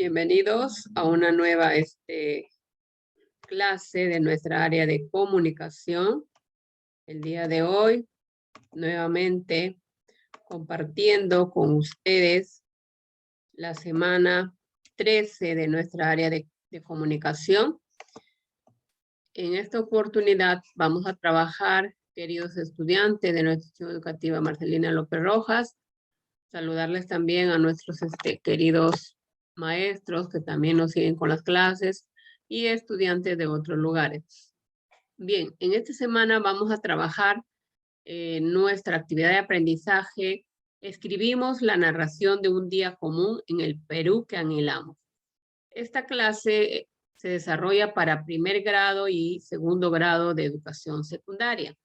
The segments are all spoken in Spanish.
Bienvenidos a una nueva clase de nuestra área de comunicación. El día de hoy, nuevamente compartiendo con ustedes la semana 13 de nuestra área de comunicación. En esta oportunidad vamos a trabajar, queridos estudiantes de nuestra institución educativa Marcelina López Rojas, saludarles también a nuestros queridos maestros que también nos siguen con las clases y estudiantes de otros lugares. Bien, en esta semana vamos a trabajar nuestra actividad de aprendizaje. Escribimos la narración de un día común en el Perú que anhelamos. Esta clase se desarrolla para primer grado y segundo grado de educación secundaria.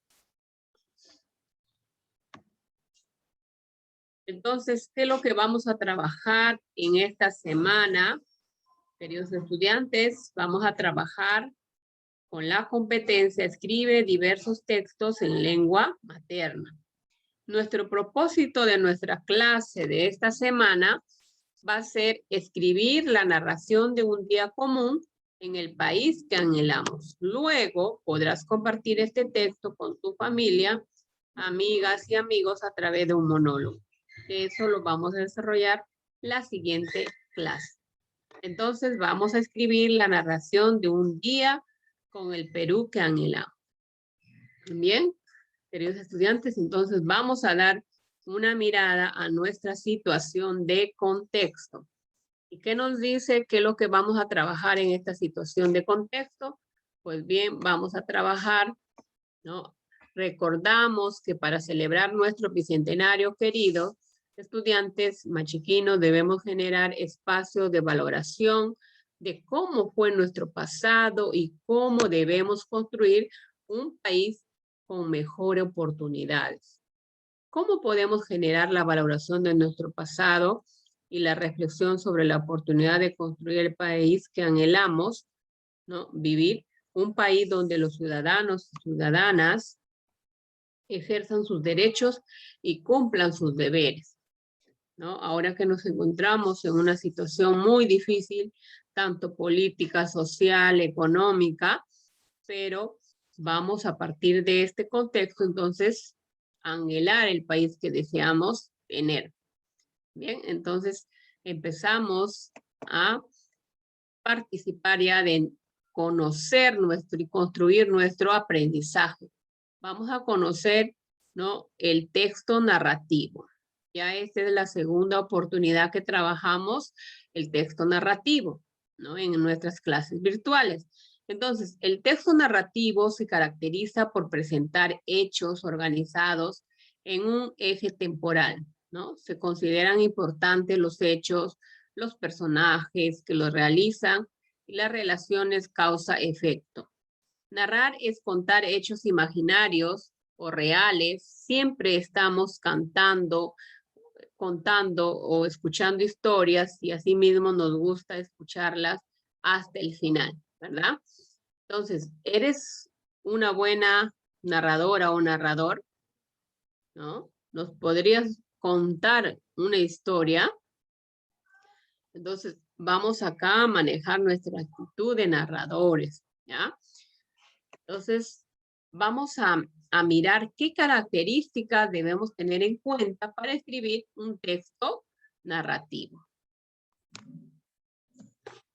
Entonces, ¿qué es lo que vamos a trabajar en esta semana? Queridos estudiantes, vamos a trabajar con la competencia escribe diversos textos en lengua materna. Nuestro propósito de nuestra clase de esta semana va a ser escribir la narración de un día común en el país que anhelamos. Luego podrás compartir este texto con tu familia, amigas y amigos a través de un monólogo. Eso lo vamos a desarrollar la siguiente clase. Entonces vamos a escribir la narración de un día con el Perú que anhelamos. Bien, queridos estudiantes, entonces vamos a dar una mirada a nuestra situación de contexto. ¿Y qué nos dice qué es lo que vamos a trabajar en esta situación de contexto? Pues bien, vamos a trabajar, ¿no? Recordamos que para celebrar nuestro bicentenario, queridos estudiantes machiquinos, debemos generar espacios de valoración de cómo fue nuestro pasado y cómo debemos construir un país con mejores oportunidades. ¿Cómo podemos generar la valoración de nuestro pasado y la reflexión sobre la oportunidad de construir el país que anhelamos, ¿no? Vivir un país donde los ciudadanos y ciudadanas ejerzan sus derechos y cumplan sus deberes, ¿no? Ahora que nos encontramos en una situación muy difícil, tanto política, social, económica, pero vamos a partir de este contexto, entonces, a anhelar el país que deseamos tener. Bien, entonces empezamos a participar ya de conocer nuestro y construir nuestro aprendizaje. Vamos a conocer, ¿no? El texto narrativo. Ya esta es la segunda oportunidad que trabajamos el texto narrativo, ¿no? En nuestras clases virtuales. Entonces, el texto narrativo se caracteriza por presentar hechos organizados en un eje temporal, ¿no? Se consideran importantes los hechos, los personajes que los realizan y las relaciones causa-efecto. Narrar es contar hechos imaginarios o reales. Siempre estamos contando o escuchando historias y asimismo nos gusta escucharlas hasta el final, ¿verdad? Entonces, ¿eres una buena narradora o narrador? ¿No? ¿Nos podrías contar una historia? Entonces, vamos acá a manejar nuestra actitud de narradores, ¿ya? Entonces, vamos a mirar qué características debemos tener en cuenta para escribir un texto narrativo.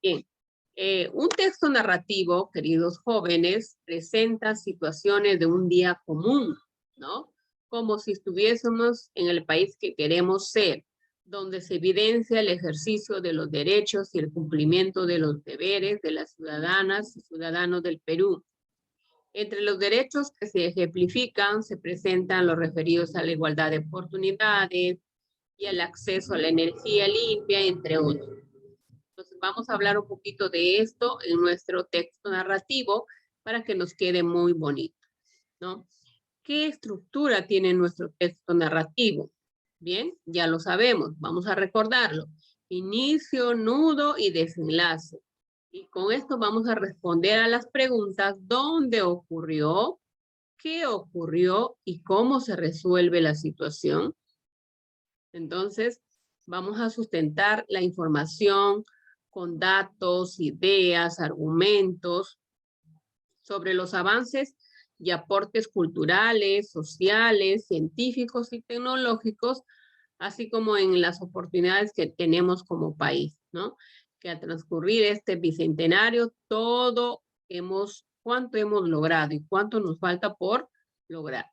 Bien, un texto narrativo, queridos jóvenes, presenta situaciones de un día común, ¿no? Como si estuviésemos en el país que queremos ser, donde se evidencia el ejercicio de los derechos y el cumplimiento de los deberes de las ciudadanas y ciudadanos del Perú. Entre los derechos que se ejemplifican se presentan los referidos a la igualdad de oportunidades y al acceso a la energía limpia, entre otros. Entonces vamos a hablar un poquito de esto en nuestro texto narrativo para que nos quede muy bonito, ¿no? ¿Qué estructura tiene nuestro texto narrativo? Bien, ya lo sabemos, vamos a recordarlo. Inicio, nudo y desenlace. Y con esto vamos a responder a las preguntas: ¿dónde ocurrió? ¿Qué ocurrió? ¿Y cómo se resuelve la situación? Entonces, vamos a sustentar la información con datos, ideas, argumentos sobre los avances y aportes culturales, sociales, científicos y tecnológicos, así como en las oportunidades que tenemos como país, ¿no? Que al transcurrir este bicentenario, cuánto hemos logrado y cuánto nos falta por lograr.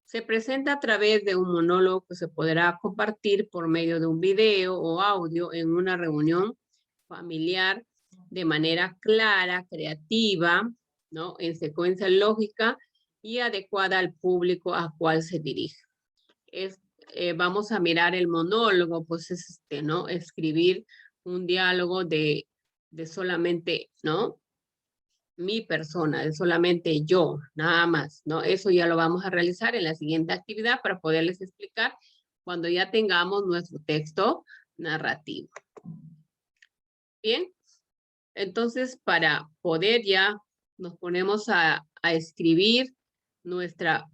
Se presenta a través de un monólogo que se podrá compartir por medio de un video o audio en una reunión familiar de manera clara, creativa, ¿no? En secuencia lógica y adecuada al público a cual se dirige. Vamos a mirar el monólogo, pues es ¿no? Escribir un diálogo de solamente, ¿no? Mi persona, de solamente yo, nada más, ¿no? Eso ya lo vamos a realizar en la siguiente actividad para poderles explicar cuando ya tengamos nuestro texto narrativo. Bien, entonces para poder ya nos ponemos a escribir nuestra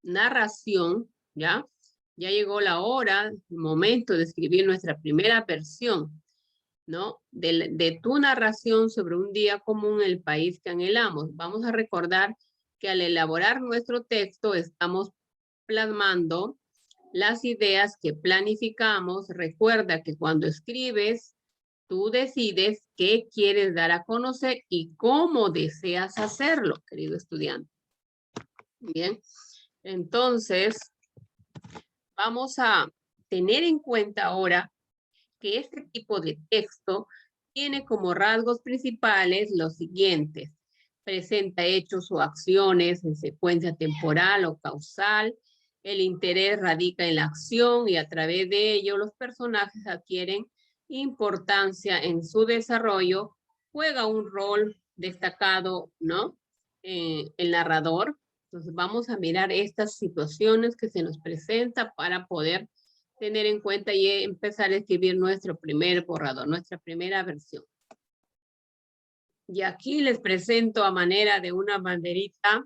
narración, ¿ya? Ya llegó la hora, el momento de escribir nuestra primera versión, ¿no? De tu narración sobre un día común en el país que anhelamos. Vamos a recordar que al elaborar nuestro texto estamos plasmando las ideas que planificamos. Recuerda que cuando escribes, tú decides qué quieres dar a conocer y cómo deseas hacerlo, querido estudiante. Bien, entonces vamos a tener en cuenta ahora que este tipo de texto tiene como rasgos principales los siguientes. Presenta hechos o acciones en secuencia temporal o causal. El interés radica en la acción y a través de ello los personajes adquieren importancia en su desarrollo. Juega un rol destacado, ¿no? El narrador. Entonces vamos a mirar estas situaciones que se nos presentan para poder tener en cuenta y empezar a escribir nuestro primer borrador, nuestra primera versión. Y aquí les presento a manera de una banderita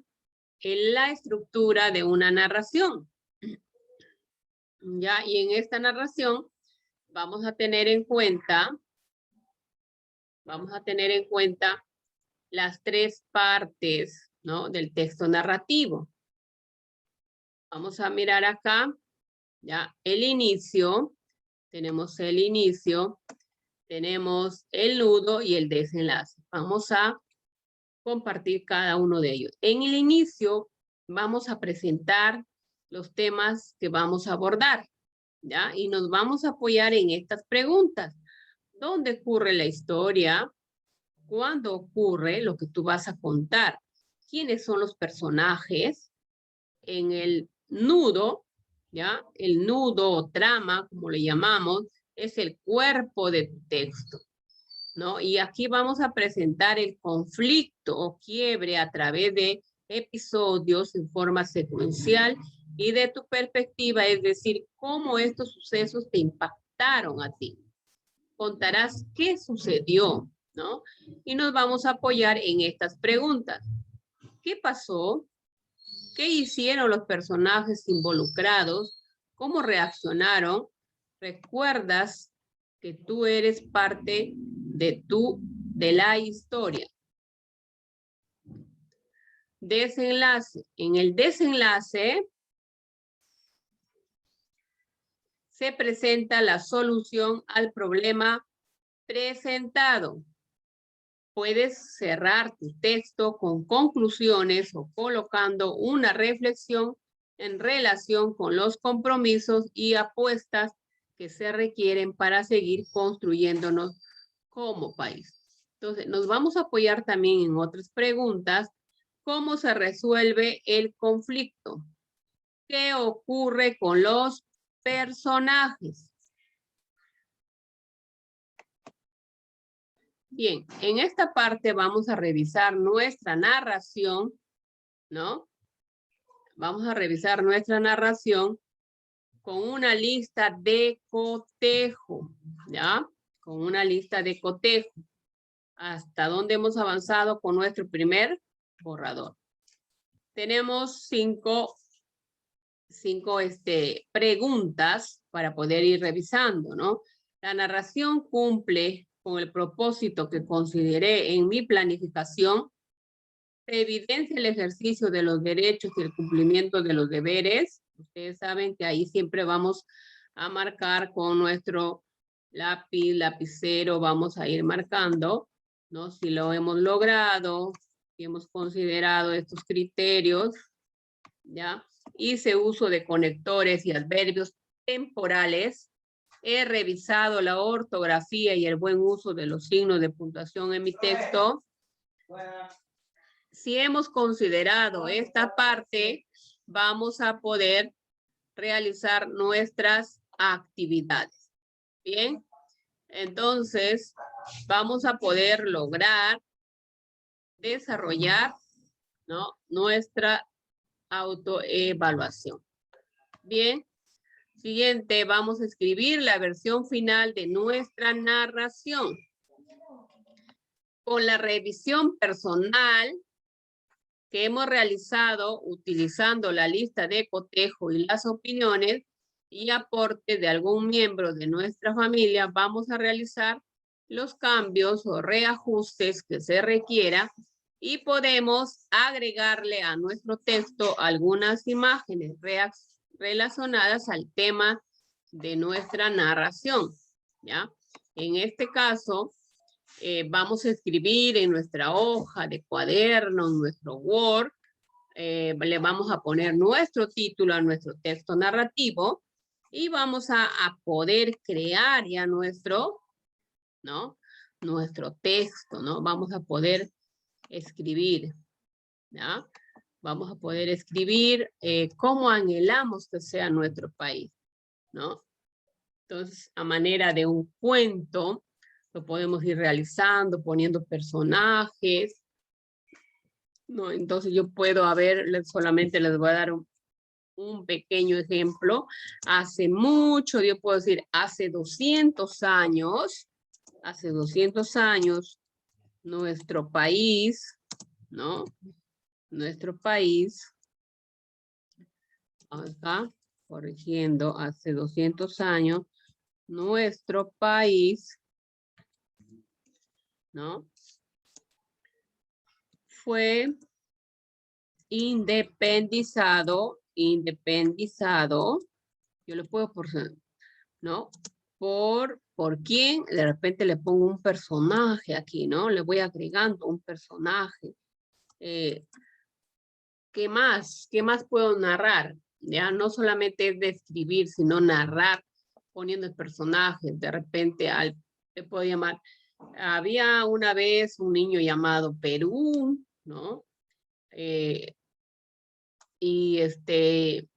la estructura de una narración. Ya, y en esta narración vamos a tener en cuenta las tres partes, ¿no? Del texto narrativo. Vamos a mirar acá, ya, el inicio. Tenemos el inicio, tenemos el nudo y el desenlace. Vamos a compartir cada uno de ellos. En el inicio vamos a presentar los temas que vamos a abordar, ¿ya? Y nos vamos a apoyar en estas preguntas. ¿Dónde ocurre la historia? ¿Cuándo ocurre lo que tú vas a contar? ¿Quiénes son los personajes? En el nudo, ¿ya? El nudo o trama, como le llamamos, es el cuerpo de tu texto, ¿no? Y aquí vamos a presentar el conflicto o quiebre a través de episodios en forma secuencial y de tu perspectiva, es decir, cómo estos sucesos te impactaron a ti. Contarás qué sucedió, ¿no? Y nos vamos a apoyar en estas preguntas. ¿Qué pasó? ¿Qué hicieron los personajes involucrados? ¿Cómo reaccionaron? ¿Recuerdas que tú eres parte de la historia? Desenlace. En el desenlace se presenta la solución al problema presentado. Puedes cerrar tu texto con conclusiones o colocando una reflexión en relación con los compromisos y apuestas que se requieren para seguir construyéndonos como país. Entonces, nos vamos a apoyar también en otras preguntas. ¿Cómo se resuelve el conflicto? ¿Qué ocurre con los personajes? Bien, en esta parte vamos a revisar nuestra narración, ¿no? Vamos a revisar nuestra narración con una lista de cotejo, ¿ya? Con una lista de cotejo. Hasta dónde hemos avanzado con nuestro primer borrador. Tenemos cinco preguntas para poder ir revisando, ¿no? La narración cumple con el propósito que consideré en mi planificación, se evidencia el ejercicio de los derechos y el cumplimiento de los deberes. Ustedes saben que ahí siempre vamos a marcar con nuestro lápiz, lapicero, vamos a ir marcando, ¿no? Si lo hemos logrado, si hemos considerado estos criterios, ¿ya? Hice uso de conectores y adverbios temporales. He revisado la ortografía y el buen uso de los signos de puntuación en mi texto. Si hemos considerado esta parte, vamos a poder realizar nuestras actividades. Bien, entonces vamos a poder lograr desarrollar, ¿no?, nuestra autoevaluación. Bien, siguiente, vamos a escribir la versión final de nuestra narración. Con la revisión personal que hemos realizado utilizando la lista de cotejo y las opiniones y aporte de algún miembro de nuestra familia, vamos a realizar los cambios o reajustes que se requiera y podemos agregarle a nuestro texto algunas imágenes relacionadas al tema de nuestra narración, ¿ya? En este caso, vamos a escribir en nuestra hoja de cuaderno, en nuestro Word, le vamos a poner nuestro título a nuestro texto narrativo y vamos a poder crear ya nuestro, ¿no?, nuestro texto, ¿no? Vamos a poder escribir, ¿ya? Vamos a poder escribir cómo anhelamos que sea nuestro país, ¿no? Entonces, a manera de un cuento, lo podemos ir realizando, poniendo personajes, ¿no? Entonces yo puedo, solamente les voy a dar un pequeño ejemplo. Hace mucho, yo puedo decir, hace 200 años, nuestro país, ¿no? Nuestro país, acá, corrigiendo, hace 200 años, nuestro país, ¿no?, fue independizado, yo le puedo poner, ¿no? ¿Por quién? De repente le pongo un personaje aquí, ¿no? Le voy agregando un personaje. ¿Qué más? ¿Qué más puedo narrar? Ya no solamente es describir, sino narrar, poniendo el personaje. De repente te puedo llamar, había una vez un niño llamado Perú, ¿no? Y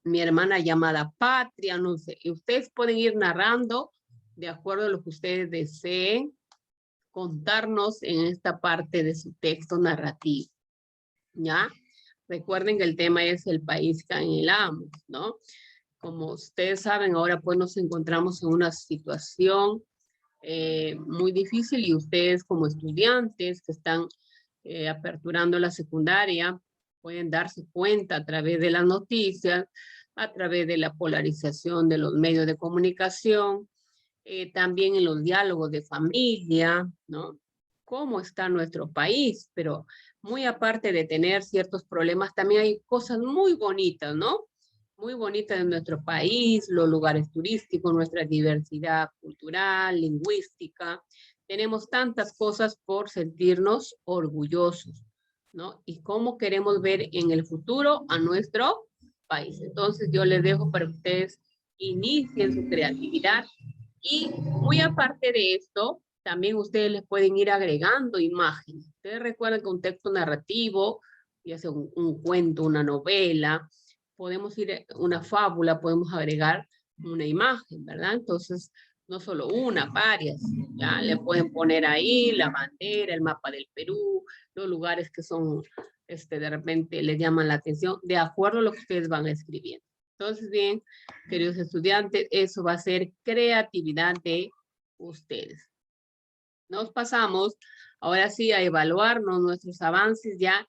mi hermana llamada Patria, no sé. Y ustedes pueden ir narrando de acuerdo a lo que ustedes deseen contarnos en esta parte de su texto narrativo, ¿ya? Recuerden que el tema es el país que anhelamos, ¿no? Como ustedes saben, ahora pues nos encontramos en una situación muy difícil y ustedes como estudiantes que están aperturando la secundaria pueden darse cuenta a través de las noticias, a través de la polarización de los medios de comunicación, también en los diálogos de familia, ¿no? ¿Cómo está nuestro país? Pero muy aparte de tener ciertos problemas, también hay cosas muy bonitas, ¿no? Muy bonitas de nuestro país, los lugares turísticos, nuestra diversidad cultural, lingüística. Tenemos tantas cosas por sentirnos orgullosos, ¿no? Y cómo queremos ver en el futuro a nuestro país. Entonces yo les dejo para que ustedes inicien su creatividad y muy aparte de esto, también ustedes les pueden ir agregando imágenes. Ustedes recuerdan que un texto narrativo, ya sea un cuento, una novela, podemos ir, una fábula, podemos agregar una imagen, ¿verdad? Entonces, no solo una, varias. Ya le pueden poner ahí la bandera, el mapa del Perú, los lugares que son, de repente les llaman la atención, de acuerdo a lo que ustedes van escribiendo. Entonces, bien, queridos estudiantes, eso va a ser creatividad de ustedes. Nos pasamos ahora sí a evaluarnos nuestros avances ya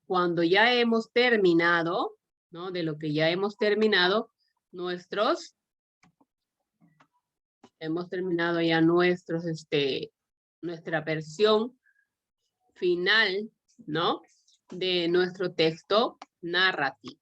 cuando ya hemos terminado, ¿no? De lo que ya hemos terminado hemos terminado ya nuestros nuestra versión final, ¿no? De nuestro texto narrativo.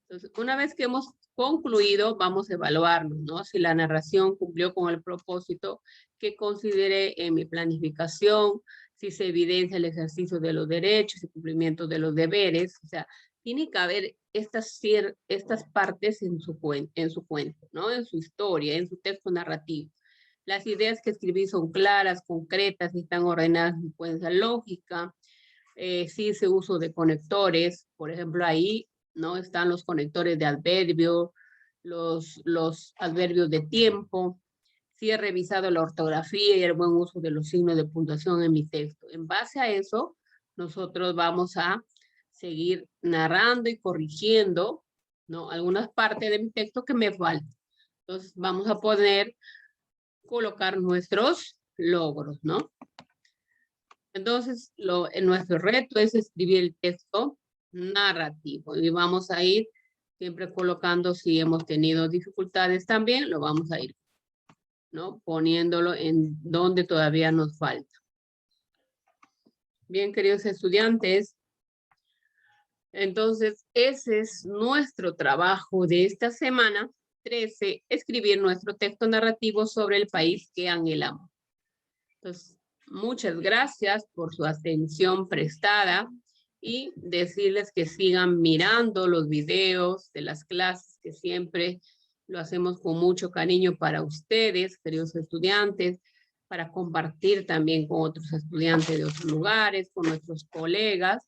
Entonces, una vez que hemos concluido, vamos a evaluarnos, ¿no? Si la narración cumplió con el propósito que consideré en mi planificación, si se evidencia el ejercicio de los derechos y cumplimiento de los deberes. O sea, tiene que haber estas partes en su cuento, ¿no? En su historia, en su texto narrativo. Las ideas que escribí son claras, concretas, están ordenadas en secuencia lógica. Sí hice uso de conectores, por ejemplo, ahí, ¿no? Están los conectores de adverbio, los adverbios de tiempo. Sí he revisado la ortografía y el buen uso de los signos de puntuación en mi texto. En base a eso, nosotros vamos a seguir narrando y corrigiendo, ¿no? Algunas partes de mi texto que me faltan. Entonces, vamos a poder colocar nuestros logros, ¿no? Entonces, nuestro reto es escribir el texto narrativo y vamos a ir siempre colocando, si hemos tenido dificultades también, lo vamos a ir, ¿no? Poniéndolo en donde todavía nos falta. Bien, queridos estudiantes, entonces ese es nuestro trabajo de esta semana 13, escribir nuestro texto narrativo sobre el país que anhelamos. Entonces, muchas gracias por su atención prestada y decirles que sigan mirando los videos de las clases, que siempre lo hacemos con mucho cariño para ustedes, queridos estudiantes, para compartir también con otros estudiantes de otros lugares, con nuestros colegas.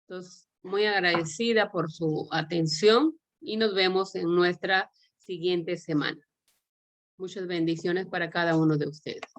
Entonces, muy agradecida por su atención y nos vemos en nuestra siguiente semana. Muchas bendiciones para cada uno de ustedes.